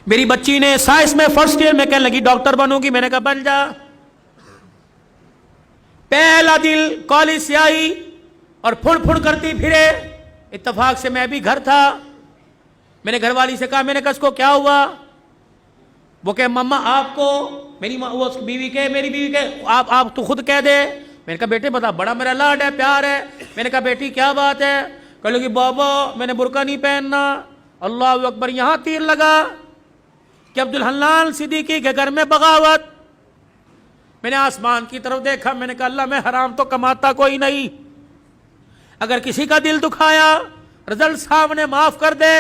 میری بچی نے سائنس میں فرسٹ ایئر میں کہنے لگی ڈاکٹر بنوں گی. میں نے کہا بن جا. پہلا دل کالج سے آئی اور پھڑ پھڑ کرتی پھرے. اتفاق سے میں بھی گھر تھا. میں نے گھر والی سے کہا, میں نے کہا اس کو کیا ہوا؟ وہ کہ مما آپ کو, میری بیوی کے, میری بیوی کے, آپ تو خود کہہ دے. میں نے کہا بیٹے بتا, بڑا میرا لاڈ ہے, پیار ہے. میں نے کہا بیٹی کیا بات ہے؟ کہ لگی بابا میں نے برقع نہیں پہننا. اللہ اکبر. یہاں تیر لگا کہ عبدالحنان صدیقی کے گھر میں بغاوت. میں نے آسمان کی طرف دیکھا. میں نے کہا اللہ میں حرام تو کماتا کوئی نہیں, اگر کسی کا دل دکھایا رزلٹ سامنے معاف کر دے.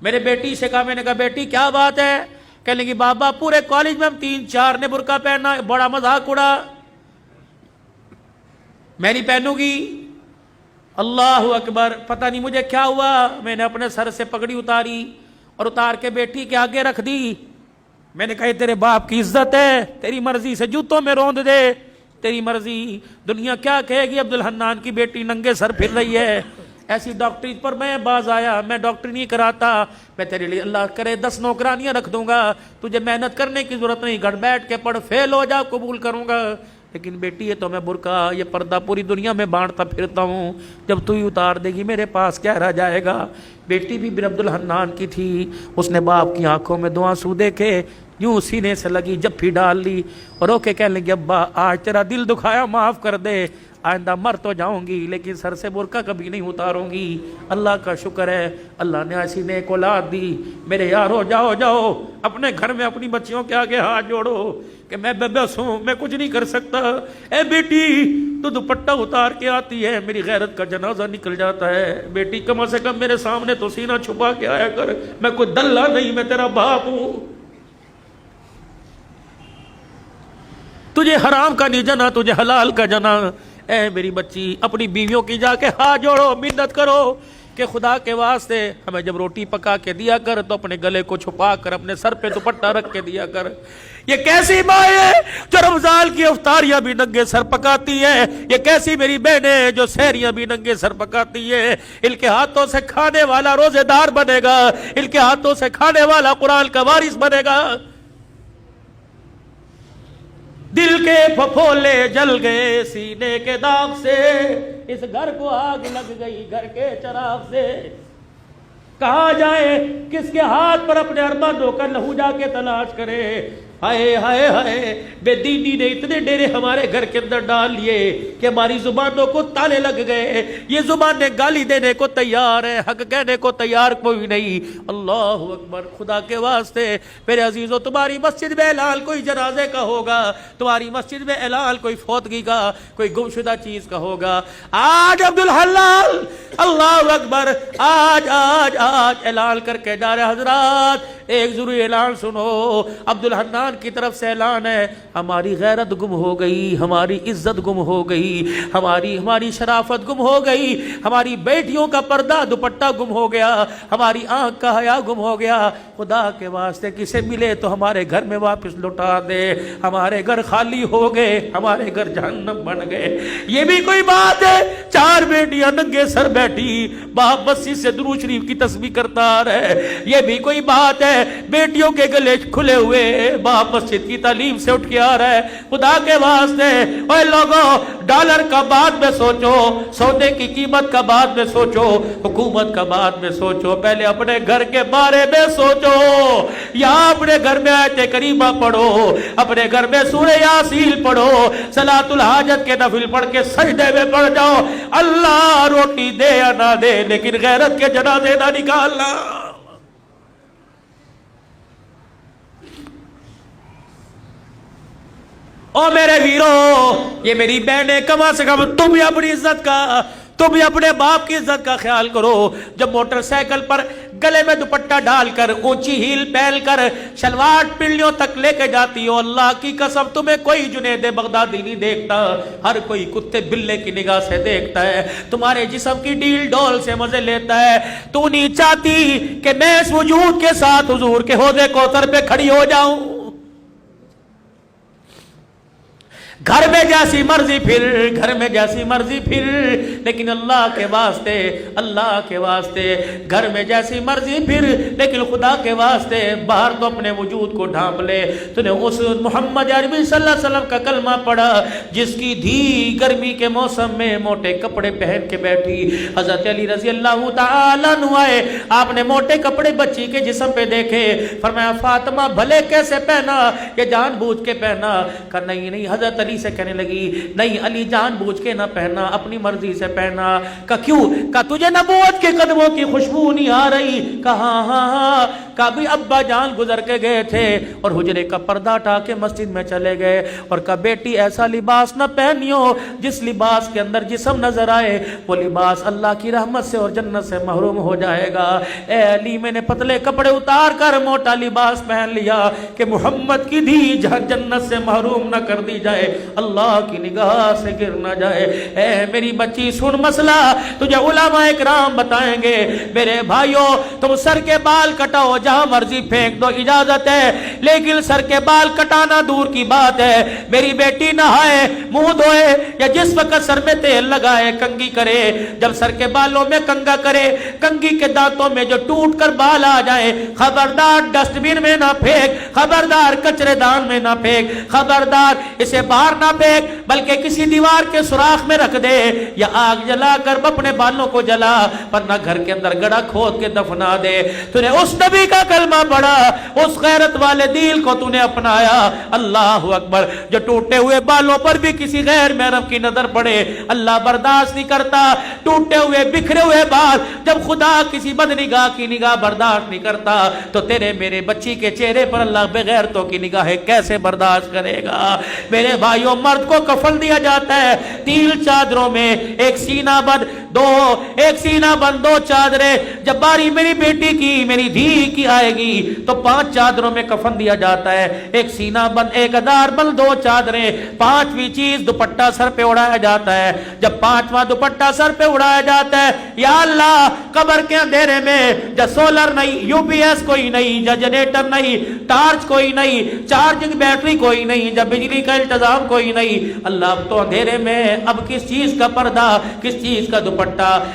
میرے بیٹی سے کہا, میں نے کہا بیٹی کیا بات ہے؟ کہنے لگی بابا پورے کالج میں ہم 3-4 نے برقع پہنا, بڑا مذاق اڑا, میں نہیں پہنوں گی. اللہ اکبر. پتہ نہیں مجھے کیا ہوا, میں نے اپنے سر سے پگڑی اتاری اور اتار کے بیٹی کے آگے رکھ دی. میں نے کہا تیرے باپ کی عزت ہے, تیری مرضی سے جوتوں میں روند دے, تیری مرضی. دنیا کیا کہے گی عبدالحنان کی بیٹی ننگے سر پھر رہی ہے. ایسی ڈاکٹری پر میں باز آیا. میں ڈاکٹری نہیں کراتا, میں تیرے لیے اللہ کرے 10 نوکرانیاں رکھ دوں گا, تجھے محنت کرنے کی ضرورت نہیں, گھر بیٹھ کے پڑھ, فیل ہو جا قبول کروں گا. لیکن بیٹی یہ تو میں برقع یہ پردہ پوری دنیا میں بانٹتا پھرتا ہوں, جب تو ہی اتار دے گی میرے پاس کیا رہ جائے گا. بیٹی بھی بن عبدالحنان کی تھی. اس نے باپ کی آنکھوں میں 2 آنسو دیکھے, یوں سینے سے لگی, جپھی ڈال لی اور رو کے کہنے لگی ابا آج تیرا دل دکھایا معاف کر دے, آئندہ مر تو جاؤں گی لیکن سر سے برقع کبھی نہیں اتاروں گی. اللہ کا شکر ہے اللہ نے ایسی نیک اولاد دی. میرے یارو جاؤ جاؤ اپنے گھر میں اپنی بچیوں کے آگے ہاتھ جوڑو کہ میں بس ہوں, میں کچھ نہیں کر سکتا. اے بیٹی تو دوپٹہ اتار کے آتی ہے, میری غیرت کا جنازہ نکل جاتا ہے. بیٹی کم سے کم میرے سامنے تو سینہ چھپا کے آیا کر, میں کوئی دلہ نہیں, میں تیرا باپ ہوں. تجھے حرام کا نہیں جنا, تجھے حلال کا جنا. اے میری بچی اپنی بیویوں کی جا کے ہاتھ جوڑو, منت کرو کہ خدا کے واسطے ہمیں جب روٹی پکا کے دیا کر تو اپنے گلے کو چھپا کر اپنے سر پہ دوپٹہ رکھ کے دیا کر. یہ کیسی ماں ہے جو رمضان کی افطاریاں بھی ننگے سر پکاتی ہے؟ یہ کیسی میری بہنیں جو سحریاں بھی ننگے سر پکاتی ہے؟ ان کے ہاتھوں سے کھانے والا روزے دار بنے گا, ان کے ہاتھوں سے کھانے والا قرآن کا وارث بنے گا. دل کے پھپھولے جل گئے سینے کے داغ سے, اس گھر کو آگ لگ گئی گھر کے چراغ سے. کہاں جائے, کس کے ہاتھ پر اپنے ارمانوں کا لہو جا کے تلاش کرے؟ ہائے ہائے ہائے, بے دینی نے اتنے ڈیرے ہمارے گھر کے اندر ڈال لیے کہ ہماری زبانوں کو تالے لگ گئے. یہ زبانیں گالی دینے کو تیار ہے, حق کہنے کو تیار کوئی نہیں. اللہ اکبر. خدا کے واسطے میرے عزیزو, تمہاری مسجد میں اعلان کوئی جنازے کا ہوگا, تمہاری مسجد میں اعلان کوئی فوتگی کا, کوئی گمشدہ چیز کا ہوگا. آج عبدالحلال, اللہ اکبر, آج آج آج اعلان کر کے جا رہے. حضرات ایک ضروری اعلان سنو, عبدالحنان کی طرف سے اعلان ہے, ہماری غیرت گم ہو گئی, ہماری عزت گم ہو گئی, ہماری شرافت گم ہو گئی, ہماری بیٹیوں کا پردہ دوپٹہ گم ہو گیا, ہماری آنکھ کا حیا گم ہو گیا. خدا کے واسطے کسے ملے تو ہمارے گھر میں واپس لوٹا دے. ہمارے گھر خالی ہو گئے, ہمارے گھر جہنم بن گئے. یہ بھی کوئی بات ہے؟ 4 بیٹیاں ننگے سر بیٹھی, باپ مسجد سے درود شریف کی تسبیح کرتا رہے. یہ بھی کوئی بات ہے؟ بیٹیوں کے گلے کھلے ہوئے, باپ مسجد کی تعلیم سے اٹھ کے آ رہا ہے. خدا کے واسطے اے لوگوں, ڈالر کا بعد میں سوچو, سونے کی قیمت کا بعد میں سوچو, حکومت کا بعد میں سوچو, پہلے اپنے گھر کے بارے میں سوچو. یا اپنے گھر میں آیت کریمہ پڑھو, اپنے گھر میں سورہ یاسین پڑھو, صلاۃ الحاجت کے نفل پڑھ کے سجدے میں پڑھ جاؤ. اللہ روٹی دے یا نہ دے لیکن غیرت کے جنازے نہ نکالنا. او میرے ویرو, یہ میری بہنیں, کم سے کم تم بھی اپنی عزت کا, تم بھی اپنے باپ کی عزت کا خیال کرو. جب موٹر سائیکل پر گلے میں دوپٹہ ڈال کر, اونچی ہیل پہن کر, شلوار پنڈلیوں تک لے کے جاتی ہو, اللہ کی قسم تمہیں کوئی جنید بغدادی نہیں دیکھتا, ہر کوئی کتے بلے کی نگاہ سے دیکھتا ہے, تمہارے جسم کی ڈیل ڈول سے مزے لیتا ہے. تو نہیں چاہتی کہ میں اس وجود کے ساتھ حضور کے حوض کوثر پہ کھڑی ہو جاؤں؟ گھر میں جیسی مرضی پھر، گھر میں جیسی مرضی پھر، لیکن اللہ کے واسطے، اللہ کے واسطے گھر میں جیسی مرضی پھر، لیکن خدا کے واسطے باہر تو اپنے وجود کو ڈھانپ لے۔ تو نے اس محمد عربی صلی اللہ علیہ وسلم کا کلمہ پڑھا جس کی دھی گرمی کے موسم میں موٹے کپڑے پہن کے بیٹھی۔ حضرت علی رضی اللہ تعالیٰ عنہ آئے، آپ نے موٹے کپڑے بچی کے جسم پہ دیکھے، فرمایا فاطمہ بھلے کیسے پہنا، یہ جان بوجھ کے پہنا؟ کہا نہیں نہیں۔ حضرت علی سے کہنے لگی نہیں علی جان بوجھ کے نہ پہنا، اپنی مرضی سے پہنا۔ کہا کیوں؟ کہا تجھے نبوت کے قدموں کی خوشبو نہیں آ رہی؟ کہا ہاں ہاں۔ کہا بھی ابا جان گزر کے گئے تھے اور حجرے کا پردہ ہٹا کے مسجد میں چلے گئے، اور کہا بیٹی ایسا لباس نہ پہنیو جس لباس کے اندر جسم نظر آئے، وہ لباس اللہ کی رحمت سے اور جنت سے محروم ہو جائے گا۔ اے علی میں نے پتلے کپڑے اتار کر موٹا لباس پہن لیا کہ محمد کی دھی جنت سے محروم نہ کر دی جائے، اللہ کی نگاہ سے گر نہ جائے۔ اے میری بچی سن مسئلہ تجھے علماء اکرام بتائیں گے۔ میرے بھائیوں تم سر کے بال کٹاؤ، جہاں مرضی پھینک دو، اجازت ہے، لیکن سر کے بال کٹانا دور کی بات ہے۔ میری بیٹی نہائے، منہ دھوئے یا جس وقت سر میں تیل لگائے کنگھی کرے، جب سر کے بالوں میں کنگھا کرے، کنگھی کے دانتوں میں جو ٹوٹ کر بال آ جائے، خبردار ڈسٹ بن میں نہ پھینک، خبردار کچرے دان میں نہ پھینک، خبردار اسے باہر نہ پھینک، بلکہ کسی دیوار کے سوراخ میں رکھ دے یا آگ جلا کر اپنے بالوں کو جلا، ورنہ گھر کے اندر گڑھا کھود کے دفنا دے۔ تو نے اس نبی کا کلمہ پڑھا، اس غیرت والے دین کو تو نے اپنایا۔ اللہ اکبر۔ جو ٹوٹے ہوئے بالوں پر بھی کسی غیر محرم کی نظر پڑے اللہ برداشت نہیں کرتا۔ ٹوٹے ہوئے بکھرے ہوئے بال جب خدا کسی بد نگاہ کی نگاہ برداشت نہیں کرتا تو تیرے میرے بچی کے چہرے پر اللہ بغیرتوں کی نگاہیں کیسے برداشت کرے گا؟ میرے بھائیوں مرد کو کفن دیا جاتا ہے 3 چادروں میں، ایک سینہ بند، ایک سینہ بند 2 چادریں۔ جب باری میری بیٹی کی، میری دھی کی آئے گی تو 5 چادروں میں کفن دیا جاتا ہے، ایک سینہ بند، ایک ادار بند، 2 چادریں، 5ویں چیز دوپٹہ سر پہ اڑایا جاتا ہے۔ جب 5واں دوپٹہ سر پہ اڑایا جاتا ہے، یا اللہ قبر کے اندھیرے میں جب سولر نہیں، یو پی ایس کوئی نہیں، جب جنریٹر نہیں، ٹارچ کوئی نہیں، چارجنگ بیٹری کوئی نہیں، جب بجلی کا انتظام کوئی نہیں، اللہ اب تو اندھیرے میں اب کس چیز کا پردہ، کس چیز کا دوپٹہ؟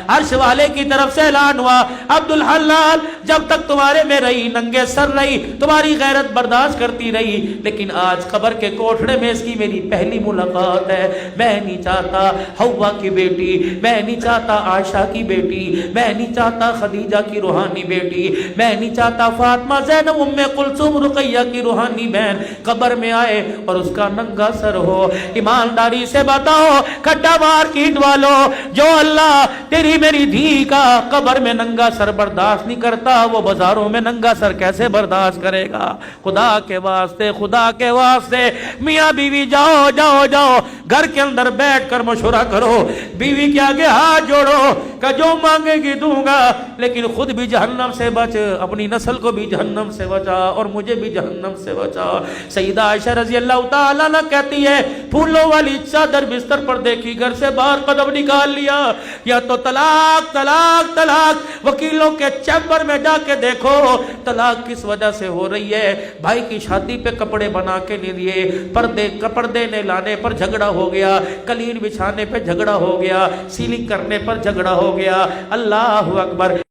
عرش والے کی طرف سے اعلان ہوا عبدالحلال جب تک تمہارے میں رہی ننگے سر رہی، تمہاری غیرت برداشت کرتی رہی، لیکن آج قبر کے کوٹھڑے میں اس کی میری پہلی ملاقات ہے۔ میں نہیں چاہتا حوا کی بیٹی، میں نہیں چاہتا عائشہ کی بیٹی، میں نہیں چاہتا خدیجہ کی روحانی بیٹی، میں نہیں چاہتا فاطمہ زینب ام کلثوم رقیہ کی روحانی بہن قبر میں آئے اور اس کا ننگا سر ہو۔ ایمانداری سے بتاؤ کھڈا مار کیٹ والو، جو اللہ تیری میری دھی کا قبر میں ننگا سر برداشت نہیں کرتا، وہ بازاروں میں ننگا سر کیسے برداشت کرے گا؟ خدا کے واسطے، خدا کے واسطے میاں بیوی جاؤ جاؤ جاؤ گھر کے اندر بیٹھ کر مشورہ کرو، بیوی کے آگے ہاتھ جوڑو کہ جو مانگے گی دوں گا، لیکن خود بھی جہنم سے بچ، اپنی نسل کو بھی جہنم سے بچا اور مجھے بھی جہنم سے بچا۔ سیدہ عائشہ رضی اللہ تعالیٰ عنہ کہتی ہے پھولوں والی چادر بستر پر دیکھی، گھر سے باہر قدم نکال لیا، یا تو طلاق طلاق طلاق، وکیلوں کے چیمبر میں جا کے دیکھو طلاق کس وجہ سے ہو رہی ہے۔ بھائی کی شادی پہ کپڑے بنا کے نہیں دیے، پردے نے لانے پر جھگڑا ہو گیا، قالین بچھانے پہ جھگڑا ہو گیا، سیلنگ کرنے پر جھگڑا ہو گیا۔ اللہ اکبر۔